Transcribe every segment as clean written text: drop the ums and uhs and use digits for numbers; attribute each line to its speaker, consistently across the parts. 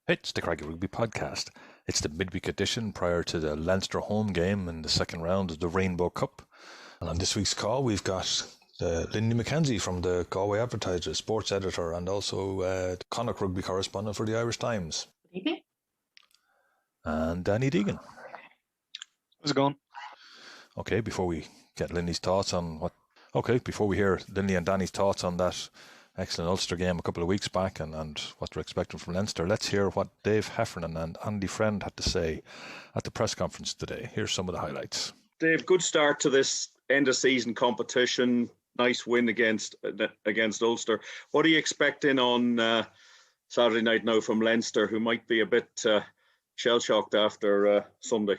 Speaker 1: It's the Craggy Rugby podcast. It's the midweek edition prior to the Leinster home game in the second round of the Rainbow Cup. And on this week's call, we've got Mackenzie from the Galway Advertiser, sports editor, and also the Connacht rugby correspondent for the Irish Times.
Speaker 2: Good evening.
Speaker 1: And Danny Deegan.
Speaker 3: How's it going?
Speaker 1: Okay, before we get Linley's thoughts on before we hear Linley and Danny's thoughts on that excellent Ulster game a couple of weeks back and what they're expecting from Leinster, let's hear what Dave Heffernan and Andy Friend had to say at the press conference today. Here's some of the highlights.
Speaker 3: Dave, good start to this end of season competition. Nice win against Ulster. What are you expecting on Saturday night now from Leinster, who might be a bit shell-shocked after Sunday?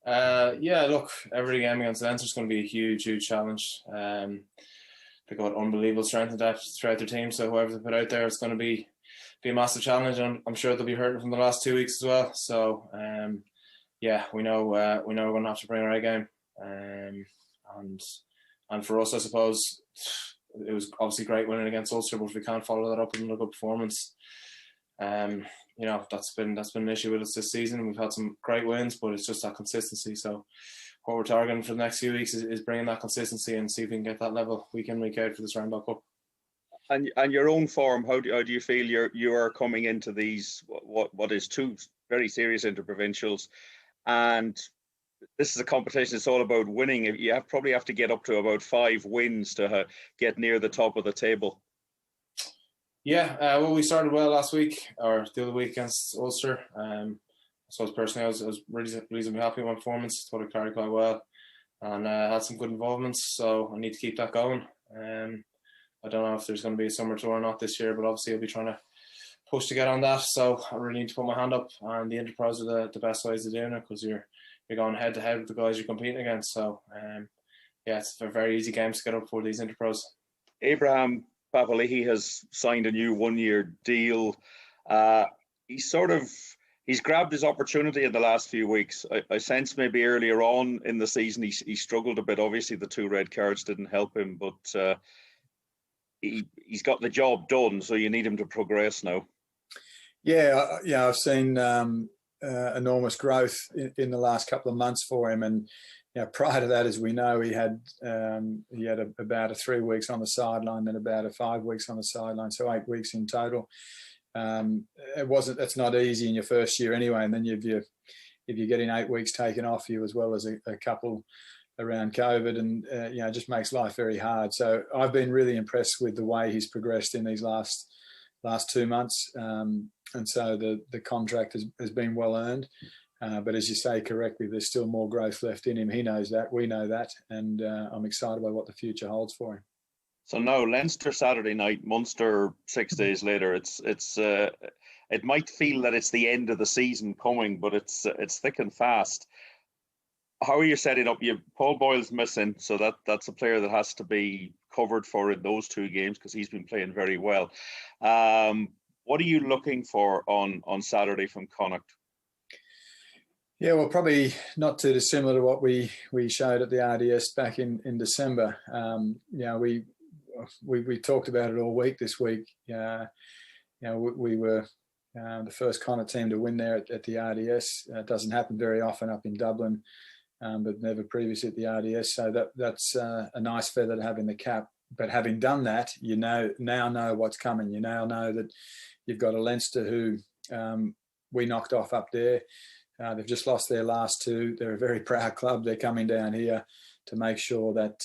Speaker 4: Look, every game against Leinster is going to be a huge, huge challenge. They've got unbelievable strength and depth throughout their team, so whoever they put out there, it's going to be a massive challenge, and I'm sure they'll be hurting from the last 2 weeks as well. So, we know we're going to have to bring our A game, and for us, I suppose it was obviously great winning against Ulster, but if we can't follow that up with another good performance, that's been an issue with us this season. We've had some great wins, but it's just that consistency. So what we're targeting for the next few weeks is bringing that consistency and see if we can get that level week in, week out for this Rainbow Cup. And
Speaker 3: your own form, how do you feel you are coming into these what is two very serious interprovincials, and this is a competition. It's all about winning. You probably have to get up to about 5 wins to get near the top of the table.
Speaker 4: Yeah, we started well last week, or the other week against Ulster. I suppose personally I was reasonably happy with my performance. Thought I carried quite well and had some good involvements, so I need to keep that going. I don't know if there's going to be a summer tour or not this year, but obviously I'll be trying to push to get on that, so I really need to put my hand up, and the enterprise are the best ways of doing it, because you're going head to head with the guys you're competing against. So it's a very easy game to get up for these interpros.
Speaker 3: Abraham Papali'i has signed a new 1-year deal. He's grabbed his opportunity in the last few weeks. I sense maybe earlier on in the season he struggled a bit. Obviously, the 2 red cards didn't help him, but he's got the job done, so you need him to progress now.
Speaker 5: Yeah, I've seen enormous growth in the last couple of months for him, and prior to that, as we know, he had about 3 weeks on the sideline, then about 5 weeks on the sideline, so 8 weeks in total. It's not easy in your first year anyway, and then if you're getting 8 weeks taken off you, as well as a couple around COVID, and it just makes life very hard. So I've been really impressed with the way he's progressed in these last 2 months, and so the contract has been well earned. But as you say correctly, there's still more growth left in him. He knows that, we know that, and I'm excited by what the future holds for him.
Speaker 3: So now Leinster Saturday night, Munster 6 days later. It might feel that it's the end of the season coming, but it's thick and fast. How are you setting up? Paul Boyle's missing, so that's a player that has to be covered for in those 2 games, because he's been playing very well. What are you looking for on Saturday from Connacht?
Speaker 5: Yeah, well, probably not too dissimilar to what we showed at the RDS back in December. We talked about it all week this week. We were the first Connacht team to win there at the RDS. It doesn't happen very often up in Dublin, but never previously at the RDS. So that's a nice feather to have in the cap. But having done that, you now know what's coming. You now know that you've got a Leinster who we knocked off up there. They've just lost their last 2. They're a very proud club. They're coming down here to make sure that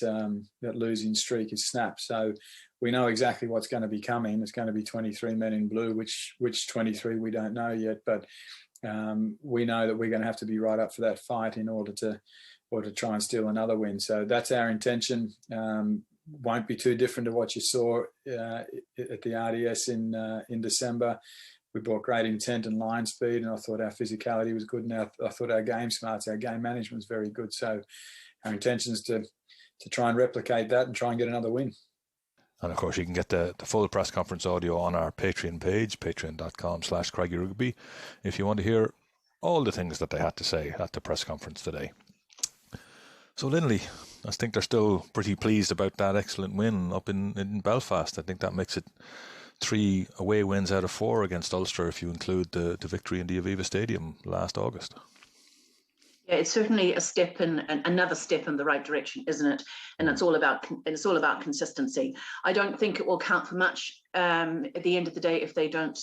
Speaker 5: that losing streak is snapped. So we know exactly what's going to be coming. It's going to be 23 men in blue, which 23 we don't know yet, but we know that we're going to have to be right up for that fight in order to try and steal another win. So that's our intention. Won't be too different to what you saw at the RDS in December. We brought great intent and line speed, and I thought our physicality was good, and I thought our game smarts, our game management was very good. So our intention is to try and replicate that and try and get another win.
Speaker 1: And of course, you can get the full press conference audio on our Patreon page, patreon.com/CraggyRugby, if you want to hear all the things that they had to say at the press conference today. So Linley, I think they're still pretty pleased about that excellent win up in Belfast. I think that makes it 3 away wins out of 4 against Ulster, if you include the victory in the Aviva Stadium last August.
Speaker 2: Yeah, it's certainly another step in the right direction, isn't it? And it's all about consistency. I don't think it will count for much at the end of the day if they don't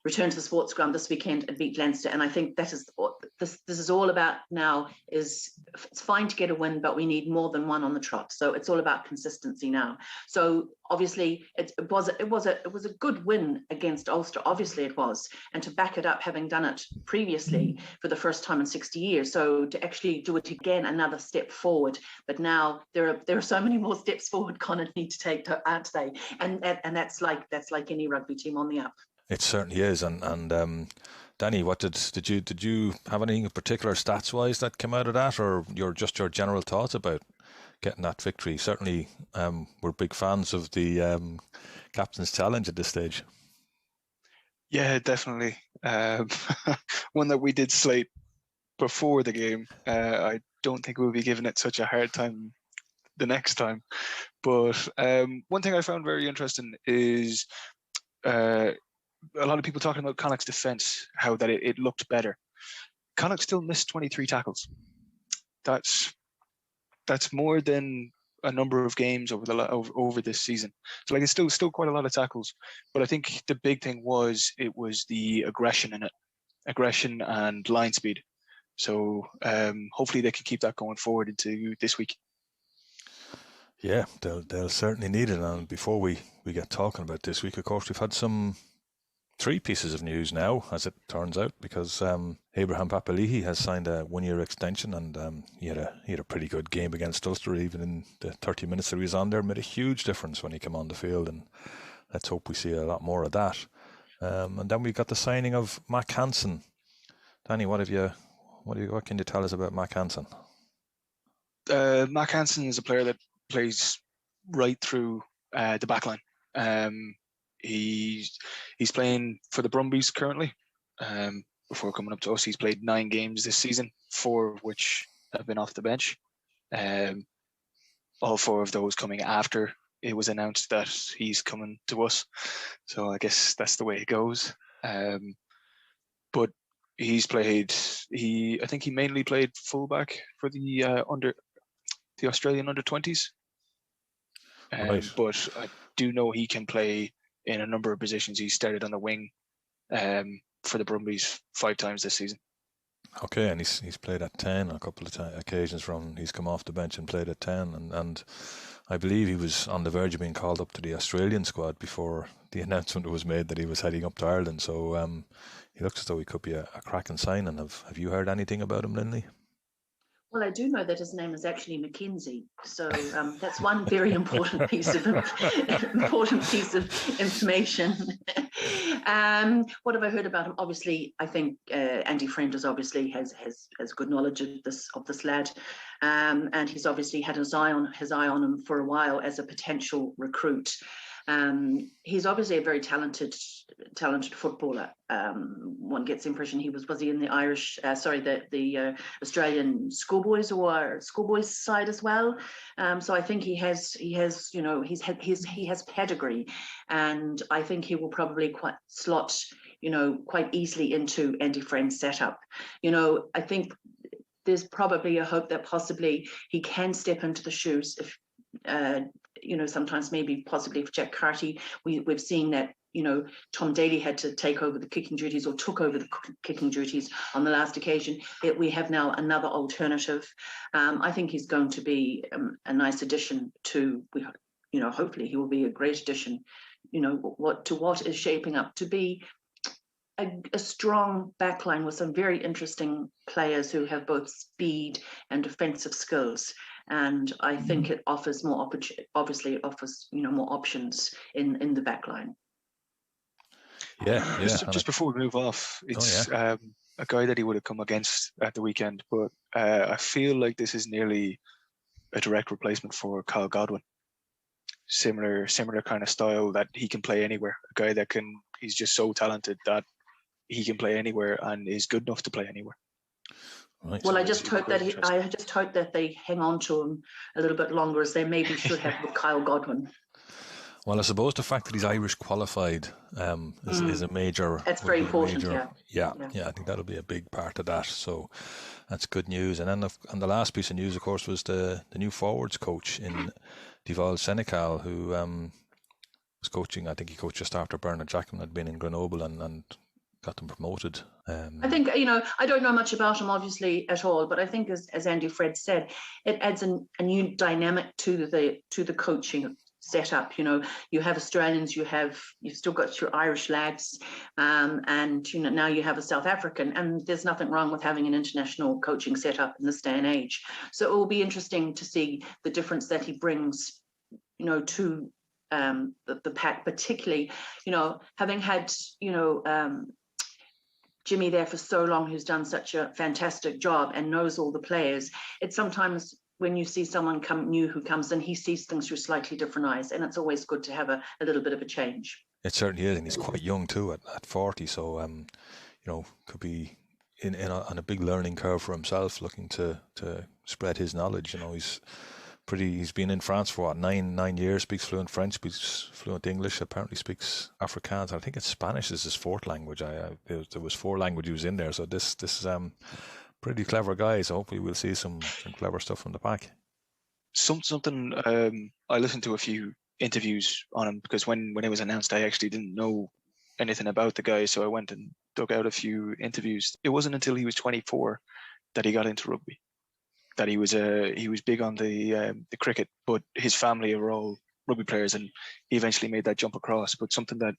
Speaker 2: return to the Sportsground this weekend and beat Leinster. And I think that is what this is all about now. It's fine to get a win, but we need more than one on the trot. So it's all about consistency now. So obviously it was a good win against Ulster. Obviously it was, and to back it up, having done it previously for the first time in 60 years. So to actually do it again, another step forward. But now there are so many more steps forward Connacht need to take, aren't they? And that's like any rugby team on the up.
Speaker 1: It certainly is, and Danny, what did you have anything in particular stats wise that came out of that, or your general thoughts about getting that victory? Certainly, we're big fans of the captain's challenge at this stage.
Speaker 6: Yeah, definitely. One that we did slate before the game. I don't think we'll be giving it such a hard time the next time. But one thing I found very interesting is a lot of people talking about Connacht's defence, how that it looked better. Connacht still missed 23 tackles. That's more than a number of games over this season. So it's still quite a lot of tackles. But I think the big thing was the aggression in it, aggression and line speed. So hopefully they can keep that going forward into this week.
Speaker 1: Yeah, they'll certainly need it. And before we get talking about this week, of course, we've had 3 pieces of news now, as it turns out, because Abraham Papali'i has signed a 1-year extension, and he had a pretty good game against Ulster. Even in the 30 minutes that he was on there, made a huge difference when he came on the field, and let's hope we see a lot more of that. And then we got the signing of Mack Hansen. Danny, what can you tell us about Mack Hansen?
Speaker 6: Mack Hansen is a player that plays right through the back line. He's playing for the Brumbies currently. Before coming up to us, he's played 9 games this season, 4 of which have been off the bench. All 4 of those coming after it was announced that he's coming to us. So I guess that's the way it goes. But he's played. I think he mainly played fullback for the Australian under-20s.
Speaker 1: Right.
Speaker 6: But I do know he can play in a number of positions. He started on the wing for the Brumbies 5 times this season.
Speaker 1: Okay, and he's played at 10 a couple of occasions. He's come off the bench and played at 10, and I believe he was on the verge of being called up to the Australian squad before the announcement was made that he was heading up to Ireland. So he looks as though he could be a cracking signing. Have you heard anything about him, Linley?
Speaker 2: Well, I do know that his name is actually Mackenzie, so that's one very important piece of information. What have I heard about him? Obviously, I think Andy Friend obviously has good knowledge of this lad, and he's obviously had his eye on him for a while as a potential recruit. He's obviously a very talented footballer. One gets the impression he was he in the Irish, the Australian schoolboys side as well. So I think he has pedigree, and I think he will probably slot quite easily into Andy Friend's setup. I think there's probably a hope that possibly he can step into the shoes if. Sometimes maybe possibly for Jack Carty. We've seen that, Tom Daly had to take over the kicking duties or took over the kicking duties on the last occasion. We have now another alternative. I think he's going to be a nice addition to, hopefully he will be a great addition, what is shaping up to be a strong backline with some very interesting players who have both speed and defensive skills. And I think it offers more more options in the back line.
Speaker 1: Yeah.
Speaker 6: Just before we move off, it's a guy that he would have come against at the weekend, but I feel like this is nearly a direct replacement for Kyle Godwin. Similar kind of style that he can play anywhere. A guy that he's just so talented that he can play anywhere and is good enough to play anywhere.
Speaker 1: Right.
Speaker 2: Well, I just hope that they hang on to him a little bit longer, as they maybe should have with Kyle Godwin.
Speaker 1: Well, I suppose the fact that he's Irish qualified is a major.
Speaker 2: That's very important.
Speaker 1: Yeah, I think that'll be a big part of that. So that's good news. And then the last piece of news, of course, was the new forwards coach in Dewald Senekal, who was coaching. I think he coached just after Bernard Jackman had been in Grenoble and got them promoted.
Speaker 2: I think, I don't know much about him obviously at all, but I think as Andy Fred said, it adds a new dynamic to the coaching setup. You have Australians, you've still got your Irish lads, and now you have a South African, and there's nothing wrong with having an international coaching setup in this day and age. So it will be interesting to see the difference that he brings, to the pack, particularly, having had, Jimmy there for so long, who's done such a fantastic job and knows all the players. It's sometimes when you see someone new who comes in, he sees things through slightly different eyes, and it's always good to have a little bit of a change.
Speaker 1: It certainly is, and he's quite young too at 40, so could be on a big learning curve for himself, looking to spread his knowledge. He's been in France for 9 years, speaks fluent French, speaks fluent English, apparently speaks Afrikaans. I think it's Spanish is his fourth language. There was 4 languages in there, so this is pretty clever guy. So hopefully we'll see some clever stuff from the pack.
Speaker 6: Something I listened to a few interviews on him, because when it was announced, I actually didn't know anything about the guy, so I went and dug out a few interviews. It wasn't until he was 24 that he got into rugby. That he was big on the cricket, but his family are all rugby players, and he eventually made that jump across. But something that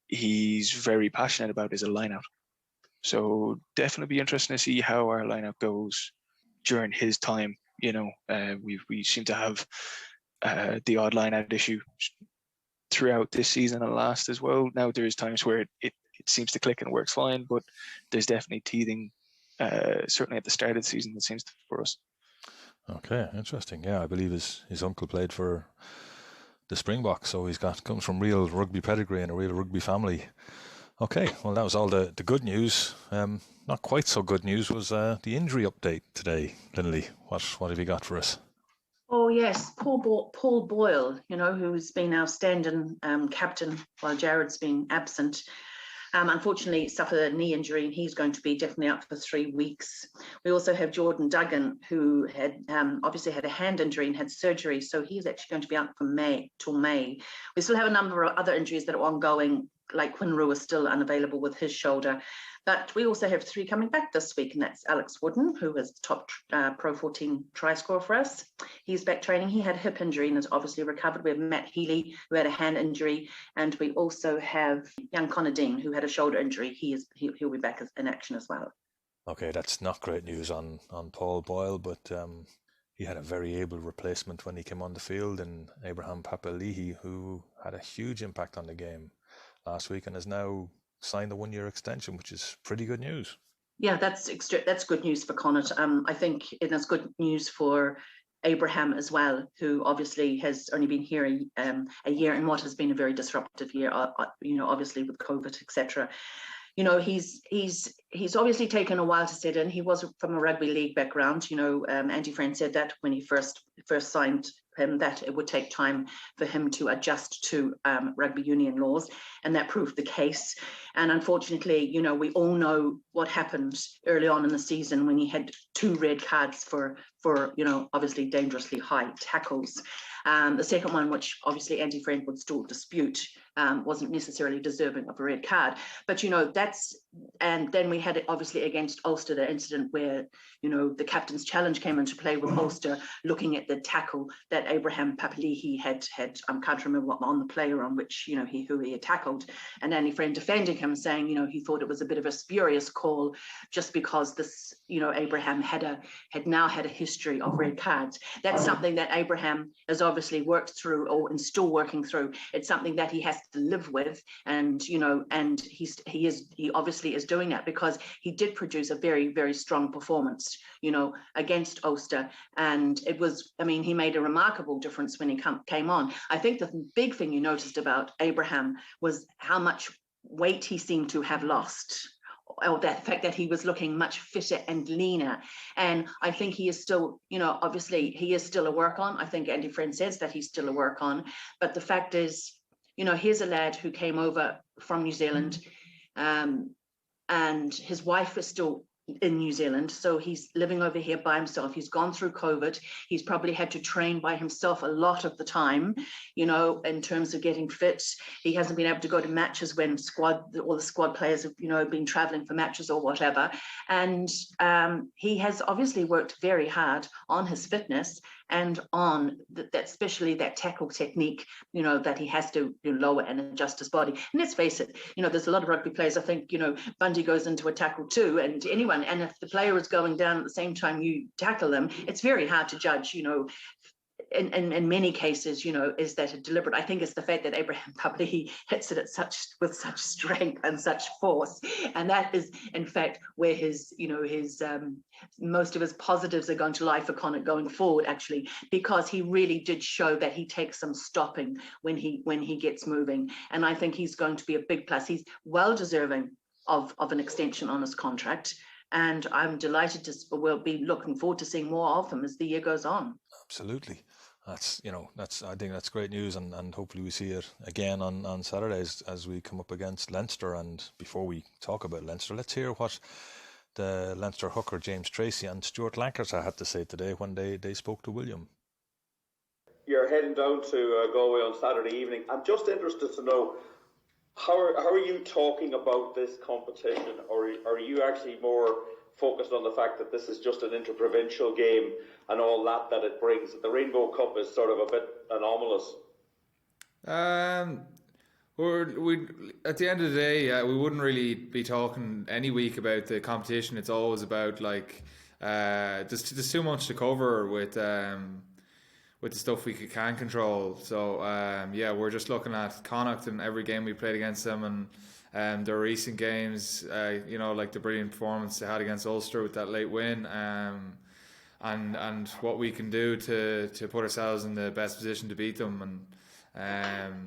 Speaker 6: he's very passionate about is a line-out. So definitely be interesting to see how our line-out goes during his time. We seem to have the odd line-out issue throughout this season and last as well. Now there's times where it seems to click and works fine, but there's definitely teething. Certainly at the start of the season, it seems for us.
Speaker 1: Okay, interesting. Yeah, I believe his uncle played for the Springboks, so comes from real rugby pedigree and a real rugby family. Okay, well, that was all the good news. Not quite so good news was the injury update today. Linley, what have you got for us?
Speaker 2: Oh yes, Paul Boyle, who's been our stand-in captain while Jared's been absent. Unfortunately suffered a knee injury, and he's going to be definitely out for 3 weeks. We also have Jordan Duggan, who had obviously had a hand injury and had surgery, so he's actually going to be out from May till May. We still have a number of other injuries that are ongoing, like Quinn Rue is still unavailable with his shoulder. But we also have 3 coming back this week, and that's Alex Wooden, who was top Pro 14 try scorer for us. He's back training. He had a hip injury and has obviously recovered. We have Matt Healy, who had a hand injury, and we also have young Connor Dean, who had a shoulder injury. He'll be back in action as well.
Speaker 1: Okay, that's not great news on Paul Boyle, but he had a very able replacement when he came on the field in Abraham Papali'i, who had a huge impact on the game last week and is now signed a 1-year extension, which is pretty good news.
Speaker 2: Yeah, that's good news for Connacht. I think it's good news for Abraham as well, who obviously has only been here a year in what has been a very disruptive year, obviously with COVID, etc. He's obviously taken a while to set in. He was from a rugby league background. Andy Friend said that when he first signed him, that it would take time for him to adjust to rugby union laws, and that proved the case. And unfortunately, we all know what happened early on in the season when he had 2 red cards for obviously dangerously high tackles. The second one, which obviously Andy Friend would still dispute, wasn't necessarily deserving of a red card. But, and then we had it obviously against Ulster, the incident where, the captain's challenge came into play with Ulster looking at the tackle that Abraham Papali'i had can't remember what on the player on which, who he had tackled. And Andy Friend defending him, saying, he thought it was a bit of a spurious call just because this, Abraham had now had a history of red cards. That's something that Abraham has obviously worked through and still working through. It's something that he has to live with, and and he obviously is doing that because he did produce a very, very strong performance against Ulster, and it was, he made a remarkable difference when he came on. I think the big thing you noticed about Abraham was how much weight he seemed to have lost the fact that he was looking much fitter and leaner. And I think he is still, obviously he is still a work on. I think Andy Friend says that he's still a work on. But the fact is, here's a lad who came over from New Zealand, and his wife is still in New Zealand, so he's living over here by himself. He's gone through COVID. He's probably had to train by himself a lot of the time, in terms of getting fit. He hasn't been able to go to matches when all the squad players have, been traveling for matches or whatever. And he has obviously worked very hard on his fitness and on that, especially that tackle technique, that he has to lower and adjust his body. And let's face it, there's a lot of rugby players, I think, Bundy goes into a tackle too, and anyone, and if the player is going down at the same time you tackle them, it's very hard to judge, in many cases, is that a deliberate? I think it's the fact that Abraham Papali'i hits it with such strength and such force, and that is, in fact, where his most of his positives are going to lie for Connacht going forward, actually, because he really did show that he takes some stopping when he gets moving, and I think he's going to be a big plus. He's well deserving of an extension on his contract, and I'm delighted we'll be looking forward to seeing more of him as the year goes on.
Speaker 1: Absolutely. I think that's great news, and hopefully we see it again on Saturdays as we come up against Leinster. And before we talk about Leinster, let's hear what the Leinster hooker James Tracey and Stuart Lancaster had to say today when they spoke to William.
Speaker 7: You're heading down to Galway on Saturday evening. I'm just interested to know, how are you talking about this competition, or are you actually more focused on the fact that this is just an interprovincial game and all that it brings? The Rainbow Cup is sort of a bit anomalous.
Speaker 8: We at the end of the day, we wouldn't really be talking any week about the competition. It's always about there's too much to cover with the stuff we can control. So we're just looking at Connacht and every game we played against them, and their recent games, like the brilliant performance they had against Ulster with that late win, and what we can do to put ourselves in the best position to beat them. And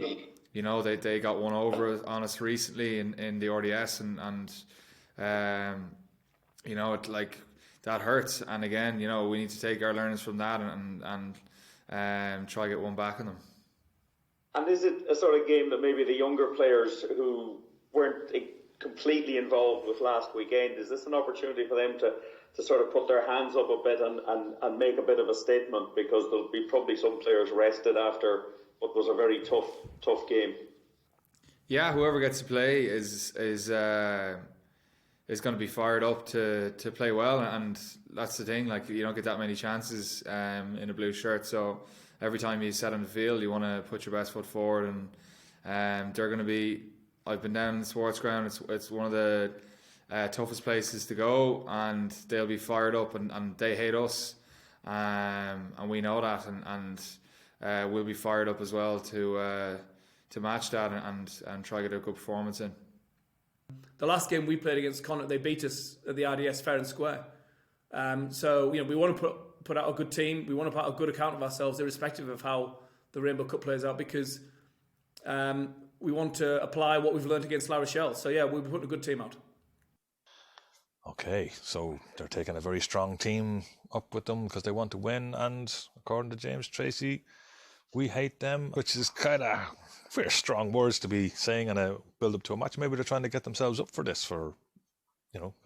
Speaker 8: they got one over on us recently in the RDS, and that hurts. And again, we need to take our learnings from that and try to get one back on them.
Speaker 7: And is it a sort of game that maybe the younger players who weren't completely involved with last weekend, is this an opportunity for them to sort of put their hands up a bit and make a bit of a statement, because there'll be probably some players rested after what was a very tough game?
Speaker 8: Yeah, whoever gets to play is going to be fired up to play well, and that's the thing. Like, you don't get that many chances in a blue shirt, so every time you set on the field, you want to put your best foot forward, and they're going to be. I've been down in the Sportsground. It's one of the toughest places to go, and they'll be fired up, and they hate us, and we know that, and we'll be fired up as well to match that and try to get a good performance in.
Speaker 9: The last game we played against Connacht, they beat us at the RDS fair and square. So we want to put out a good team. We want to put out a good account of ourselves, irrespective of how the Rainbow Cup plays out, because we want to apply what we've learned against La Rochelle. So yeah, we'll be putting a good team out.
Speaker 1: Okay, so they're taking a very strong team up with them because they want to win, and according to James Tracey, we hate them, which is kind of very strong words to be saying in a build-up to a match. Maybe they're trying to get themselves up for this, but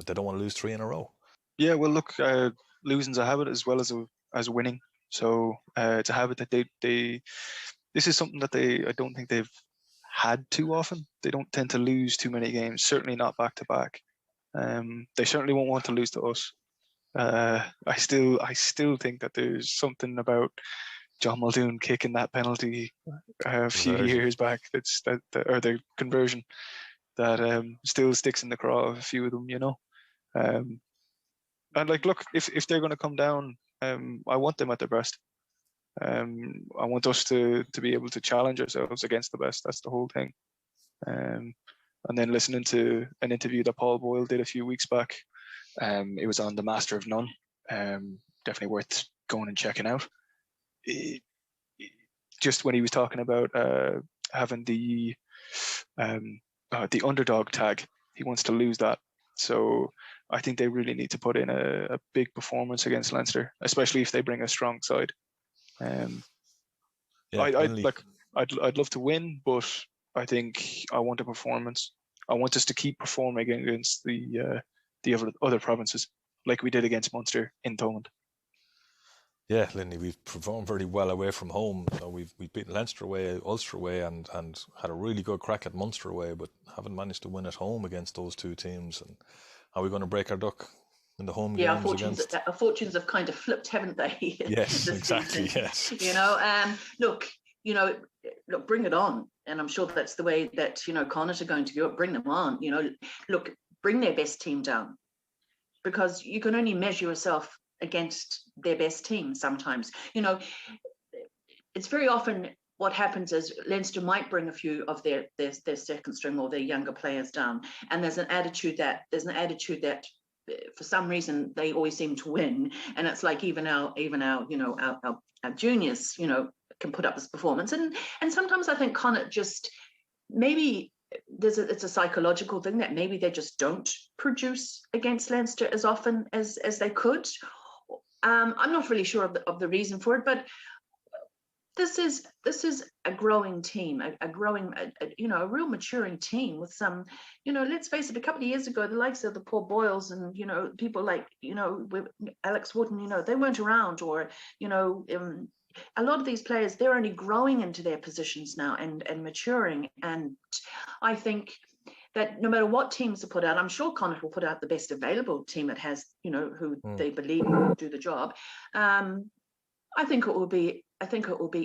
Speaker 1: they don't want to lose 3 in a row.
Speaker 6: Yeah, well, look, losing's a habit as well as winning. So it's a habit that they this is something that I don't think they've had too often. They don't tend to lose too many games, certainly not back to back. They certainly won't want to lose to us. I still think that there's something about John Muldoon kicking that penalty a few years back, or the conversion, that still sticks in the craw of a few of them, and look, if they're going to come down, I want them at their best. I want us to be able to challenge ourselves against the best. That's the whole thing. And then listening to an interview that Paul Boyle did a few weeks back, it was on the Master of None. Definitely worth going and checking out. Just when he was talking about having the underdog tag, he wants to lose that. So I think they really need to put in a big performance against Leinster, especially if they bring a strong side. I'd love to win, but I think I want a performance. I want us to keep performing against the other provinces, like we did against Munster in Thomond.
Speaker 1: Yeah, Linley, we've performed very well away from home. We've beaten Leinster away, Ulster away, and had a really good crack at Munster away, but haven't managed to win at home against those two teams. And are we going to break our duck in the home games against?
Speaker 2: Our fortunes have kind of flipped, haven't they?
Speaker 1: Yes, exactly.
Speaker 2: Season.
Speaker 1: Yes.
Speaker 2: Look, bring it on. And I'm sure that's the way that, Connacht are going to go. Bring them on. Look, bring their best team down, because you can only measure yourself against their best team sometimes. It's very often what happens is Leinster might bring a few of their second string or their younger players down, and there's an attitude that for some reason they always seem to win, and it's like even our juniors can put up this performance, and sometimes I think Connacht just maybe it's a psychological thing that maybe they just don't produce against Leinster as often as they could. I'm not really sure of the reason for it, but this is a growing team, a real maturing team with some, let's face it, a couple of years ago, the likes of the Paul Boyles and, people like, Alex Wooden, they weren't around, or, a lot of these players, they're only growing into their positions now and maturing. And I think that no matter what teams are put out, I'm sure Connacht will put out the best available team it has, who they believe will do the job. I think it will be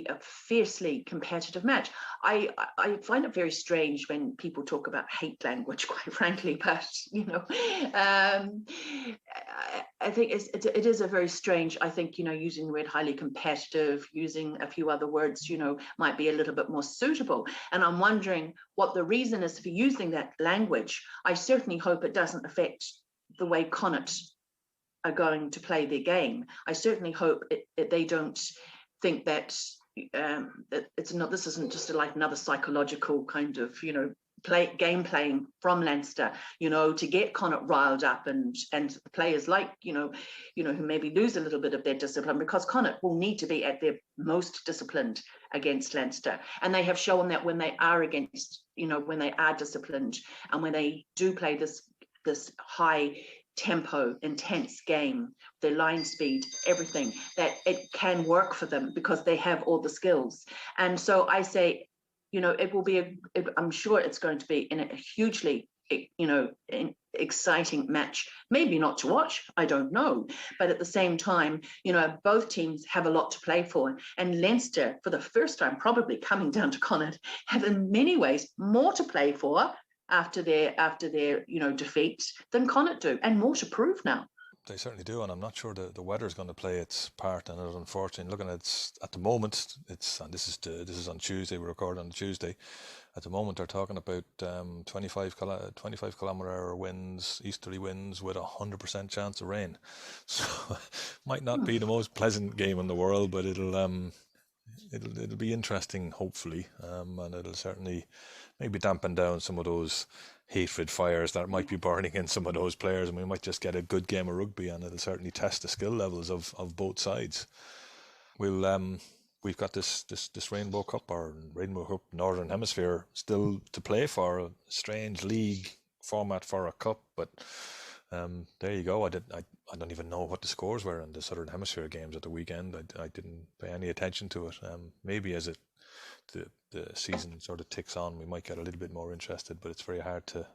Speaker 2: a fiercely competitive match. I find it very strange when people talk about hate language, quite frankly, but I think it is a very strange. I think using the word highly competitive, using a few other words, might be a little bit more suitable. And I'm wondering what the reason is for using that language. I certainly hope it doesn't affect the way Connacht are going to play their game. I certainly hope they don't think that this isn't just like another psychological kind of game playing from Leinster, to get Connacht riled up and players like who maybe lose a little bit of their discipline, because Connacht will need to be at their most disciplined against Leinster, and they have shown that when they are when they are disciplined and when they do play this high tempo, intense game, their line speed, everything, that it can work for them because they have all the skills. And so I say, it will be I'm sure it's going to be in a hugely exciting match, maybe not to watch, I don't know, but at the same time, both teams have a lot to play for, and Leinster, for the first time probably coming down to Connacht, have in many ways more to play for after their defeat than Connacht do, and more to prove now.
Speaker 1: They certainly do, and I'm not sure the weather is going to play its part in it. Unfortunately, looking at the moment, and this is on Tuesday. We record on Tuesday. At the moment, they're talking about 25 kilometre-hour winds, easterly winds, with 100% chance of rain. So, might not be the most pleasant game in the world, but it'll be interesting, hopefully, and it'll certainly maybe dampen down some of those hatred fires that might be burning in some of those players, and we might just get a good game of rugby, and it'll certainly test the skill levels of both sides. We've got this Rainbow Cup, or Rainbow Cup Northern Hemisphere, still to play for. A strange league format for a cup, but there you go. I don't even know what the scores were in the Southern Hemisphere games at the weekend. I didn't pay any attention to it. Maybe as the season sort of ticks on, we might get a little bit more interested, but it's very hard to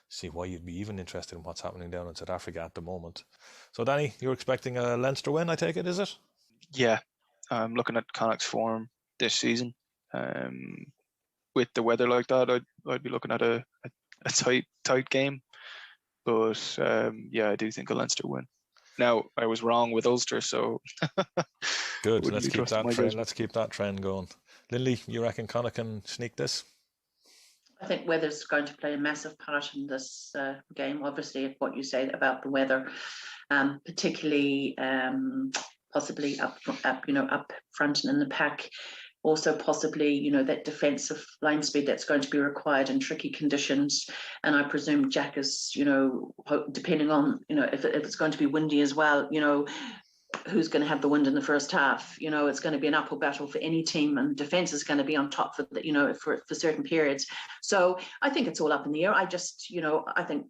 Speaker 1: see why you'd be even interested in what's happening down in South Africa at the moment. So, Danny, you're expecting a Leinster win, I take it, is it?
Speaker 6: Yeah, I'm looking at Connacht's form this season. With the weather like that, I'd be looking at a tight game. But I do think a Leinster win. Now, I was wrong with Ulster, so
Speaker 1: good. Let's keep that trend going. Linley, you reckon Connacht can sneak this?
Speaker 2: I think weather's going to play a massive part in this game. Obviously, what you say about the weather, particularly possibly up front and in the pack. also possibly, you know, that defensive line speed that's going to be required in tricky conditions. And I presume Jack is, you know, depending on, you know, if it's going to be windy as well, you know, who's going to have the wind in the first half. You know, it's going to be an uphill battle for any team, and defence is going to be on top for the, you know, for certain periods. So I think it's all up in the air. I just, you know, I think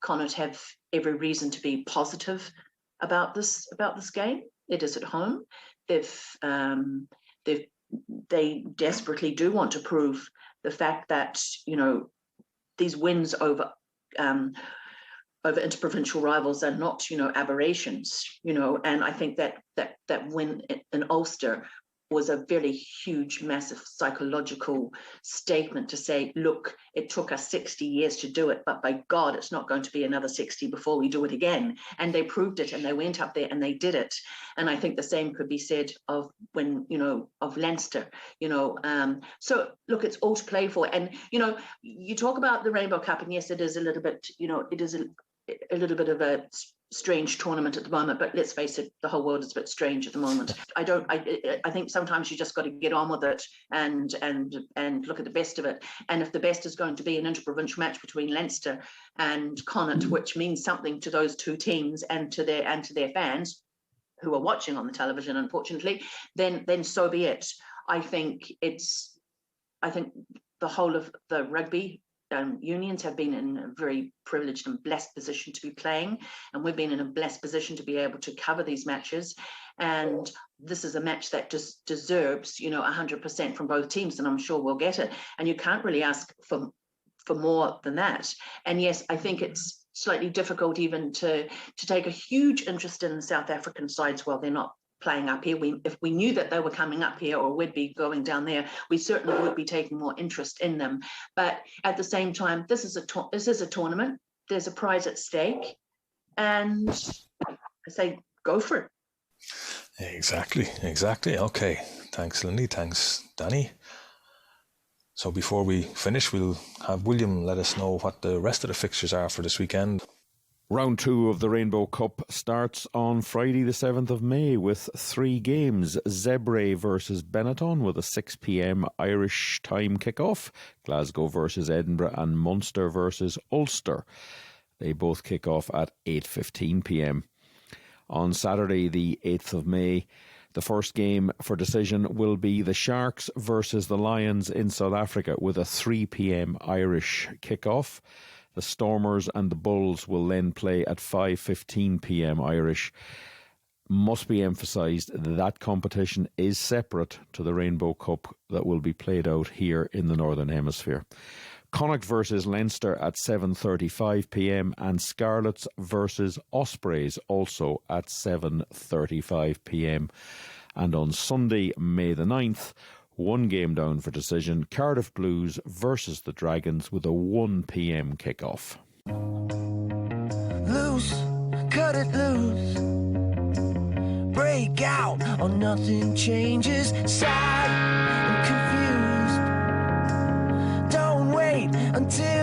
Speaker 2: Connacht have every reason to be positive about this game. It is at home. They desperately do want to prove the fact that, you know, these wins over interprovincial rivals are not, you know, aberrations, you know. And I think that win in Ulster was a very huge, massive psychological statement to say, look, it took us 60 years to do it, but by God, it's not going to be another 60 before we do it again. And they proved it, and they went up there and they did it. And I think the same could be said of Leinster, you know. So look, it's all to play for. And, you know, you talk about the Rainbow Cup, and yes, it is a little bit, you know, it is a little bit of a strange tournament at the moment, but let's face it, the whole world is a bit strange at the moment. I think sometimes you just got to get on with it and look at the best of it. And if the best is going to be an interprovincial match between Leinster and Connacht, which means something to those two teams and to their fans who are watching on the television, unfortunately, then so be it. I think the whole of the rugby unions have been in a very privileged and blessed position to be playing, and we've been in a blessed position to be able to cover these matches. And this is a match that just deserves, you know, 100% from both teams, and I'm sure we'll get it. And you can't really ask for more than that. And yes, I think it's slightly difficult even to take a huge interest in the South African sides while they're not playing up here. If we knew that they were coming up here or would be going down there, we certainly would be taking more interest in them. But at the same time, this is a tournament. There's a prize at stake, and I say go for it.
Speaker 1: Exactly. Okay, thanks Lindy, thanks Danny. So before we finish, we'll have William let us know what the rest of the fixtures are for this weekend.
Speaker 10: Round 2 of the Rainbow Cup starts on Friday the 7th of May with 3 games. Zebre versus Benetton with a 6 p.m. Irish time kick-off. Glasgow versus Edinburgh, and Munster versus Ulster. They both kick off at 8:15 p.m. On Saturday the 8th of May, the first game for decision will be the Sharks versus the Lions in South Africa with a 3 p.m. Irish kick-off. The Stormers and the Bulls will then play at 5:15 p.m. Irish. Must be emphasised that competition is separate to the Rainbow Cup that will be played out here in the Northern Hemisphere. Connacht versus Leinster at 7:35 p.m. and Scarlets versus Ospreys also at 7:35 p.m. And on Sunday, May the 9th, one game down for decision, Cardiff Blues versus the Dragons with a 1 p.m. kick-off.
Speaker 11: Loose, cut it loose. Break out or nothing changes. Sad and confused. Don't wait until